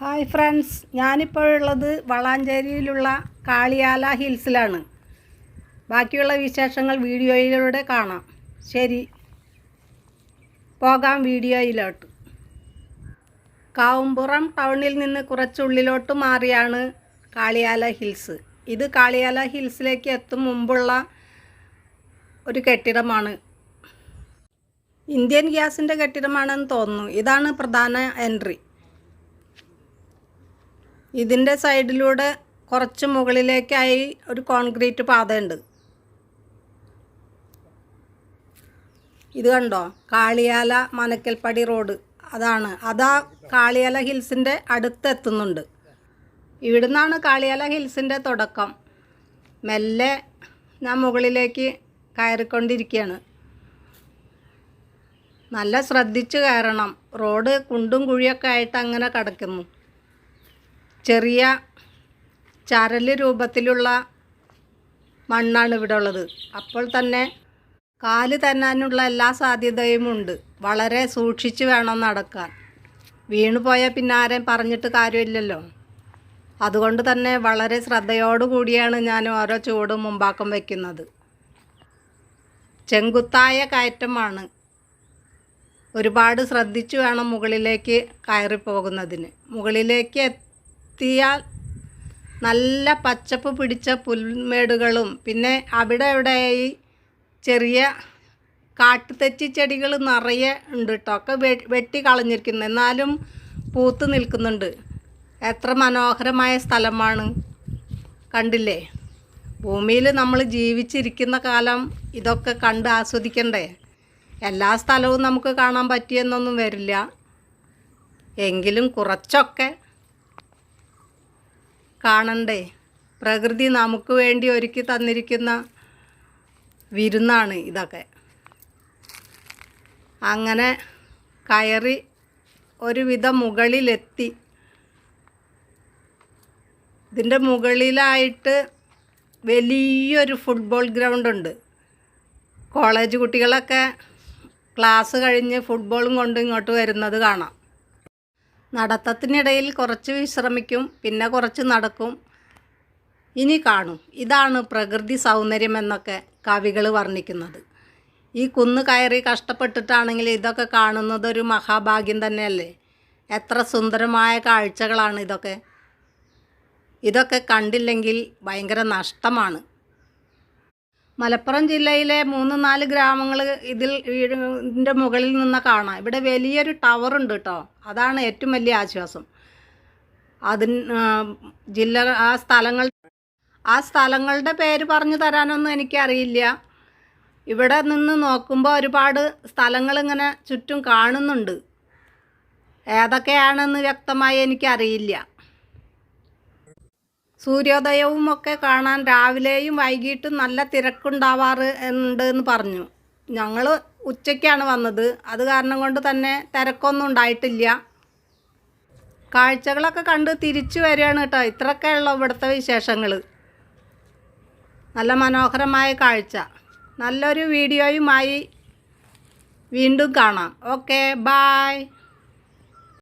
Hi friends, ഞാനിപ്പോഴുള്ളത് വളാഞ്ചേരിയിലുള്ള Kaliyala ഹിൽസിലാണ്. ബാക്കിയുള്ള വിശേഷങ്ങൾ വീഡിയോയിലൂടെ കാണാം. ശരി, പോകാം വീഡിയോയിലോട്ട്. കാവുംപുറം ടൗണിൽ നിന്ന് കുറച്ചുള്ളിലോട്ട് മാറിയാണ് കാളിയാല ഹിൽസ്. ഇത് കാളിയാല ഹിൽസിലേക്ക് എത്തും മുമ്പുള്ള ഒരു കെട്ടിടമാണ്. ഇന്ത്യൻ ഗ്യാസിൻ്റെ കെട്ടിടമാണെന്ന് തോന്നുന്നു. ഇതാണ് പ്രധാന എൻട്രി. ഇതിൻ്റെ സൈഡിലൂടെ കുറച്ച് മുകളിലേക്കായി ഒരു കോൺക്രീറ്റ് പാതയുണ്ട്. ഇത് കണ്ടോ, കാളിയാല മനക്കൽപ്പടി റോഡ്. അതാ കാളിയാല ഹിൽസിൻ്റെ അടുത്തെത്തുന്നുണ്ട്. ഇവിടുന്നാണ് കാളിയാല ഹിൽസിൻ്റെ തുടക്കം. മെല്ലെ ഞാൻ മുകളിലേക്ക് കയറിക്കൊണ്ടിരിക്കുകയാണ്. നല്ല ശ്രദ്ധിച്ച് കയറണം. റോഡ് കുണ്ടും കുഴിയൊക്കെ ആയിട്ട് അങ്ങനെ കിടക്കുന്നു. ചെറിയ ചരല് രൂപത്തിലുള്ള മണ്ണാണ് ഇവിടെ ഉള്ളത്. അപ്പോൾ തന്നെ കാല് തന്നാനുള്ള എല്ലാ സാധ്യതയുമുണ്ട്. വളരെ സൂക്ഷിച്ച് വേണം നടക്കാൻ. വീണുപോയാൽ പിന്നെ ആരെയും പറഞ്ഞിട്ട് കാര്യമില്ലല്ലോ. അതുകൊണ്ട് തന്നെ വളരെ ശ്രദ്ധയോടുകൂടിയാണ് ഞാൻ ഓരോ ചുവടും മുമ്പാക്കം വയ്ക്കുന്നത്. ചെങ്കുത്തായ കയറ്റമാണ്. ഒരുപാട് ശ്രദ്ധിച്ചു വേണം മുകളിലേക്ക് കയറിപ്പോകുന്നതിന്. മുകളിലേക്ക് എത്തിയാൽ നല്ല പച്ചപ്പ് പിടിച്ച പുൽമേടുകളും പിന്നെ അവിടെ ഇവിടെയായി ചെറിയ കാട്ടുതെച്ചി ചെടികൾ നിറയെ ഉണ്ട് കേട്ടോ. ഒക്കെ വെട്ടി കളഞ്ഞിരിക്കുന്നു, എന്നാലും പൂത്ത് നിൽക്കുന്നുണ്ട്. എത്ര മനോഹരമായ സ്ഥലമാണ്, കണ്ടില്ലേ? ഭൂമിയിൽ നമ്മൾ ജീവിച്ചിരിക്കുന്ന കാലം ഇതൊക്കെ കണ്ട് ആസ്വദിക്കണ്ടേ? എല്ലാ സ്ഥലവും നമുക്ക് കാണാൻ പറ്റിയെന്നൊന്നും വരില്ല. എങ്കിലും കുറച്ചൊക്കെ കാണണ്ടേ? പ്രകൃതി നമുക്ക് വേണ്ടി ഒരുക്കി തന്നിരിക്കുന്ന വിരുന്നാണ് ഇതൊക്കെ. അങ്ങനെ കയറി ഒരുവിധം മുകളിലെത്തി. ഇതിൻ്റെ മുകളിലായിട്ട് വലിയൊരു ഫുട്ബോൾ ഗ്രൗണ്ടുണ്ട്. കോളേജ് കുട്ടികളൊക്കെ ക്ലാസ് കഴിഞ്ഞ് ഫുട്ബോളും കൊണ്ട് ഇങ്ങോട്ട് വരുന്നത് കാണാം. നടത്തത്തിനിടയിൽ കുറച്ച് വിശ്രമിക്കും, പിന്നെ കുറച്ച് നടക്കും, ഇനി കാണും. ഇതാണ് പ്രകൃതി സൗന്ദര്യം എന്നൊക്കെ കവികൾ വർണ്ണിക്കുന്നത്. ഈ കുന്ന് കയറി കഷ്ടപ്പെട്ടിട്ടാണെങ്കിൽ ഇതൊക്കെ കാണുന്നത് ഒരു മഹാഭാഗ്യം തന്നെയല്ലേ? എത്ര സുന്ദരമായ കാഴ്ചകളാണ് ഇതൊക്കെ. ഇതൊക്കെ കണ്ടില്ലെങ്കിൽ ഭയങ്കര നഷ്ടമാണ്. മലപ്പുറം ജില്ലയിലെ 3-4 ഗ്രാമങ്ങൾ ഇതിൻ്റെ മുകളിൽ നിന്ന് കാണാം. ഇവിടെ വലിയൊരു ടവറുണ്ട് കേട്ടോ. അതാണ് ഏറ്റവും വലിയ ആശ്വാസം. ആ സ്ഥലങ്ങളുടെ പേര് പറഞ്ഞു തരാനൊന്നും എനിക്കറിയില്ല. ഇവിടെ നിന്ന് നോക്കുമ്പോൾ ഒരുപാട് സ്ഥലങ്ങളിങ്ങനെ ചുറ്റും കാണുന്നുണ്ട്. ഏതൊക്കെയാണെന്ന് വ്യക്തമായി എനിക്കറിയില്ല. സൂര്യോദയവും ഒക്കെ കാണാൻ രാവിലെയും വൈകിട്ടും നല്ല തിരക്കുണ്ടാവാറ് ഉണ്ട് എന്ന് പറഞ്ഞു. ഞങ്ങൾ ഉച്ചയ്ക്കാണ് വന്നത്. അത് കാരണം കൊണ്ട് തന്നെ തിരക്കൊന്നും ഉണ്ടായിട്ടില്ല. കാഴ്ചകളൊക്കെ കണ്ട് തിരിച്ചു വരികയാണ് കേട്ടോ. ഇത്രയൊക്കെയുള്ള ഇവിടുത്തെ വിശേഷങ്ങൾ. നല്ല മനോഹരമായ കാഴ്ച. നല്ലൊരു വീഡിയോയുമായി വീണ്ടും കാണാം. Okay, bye.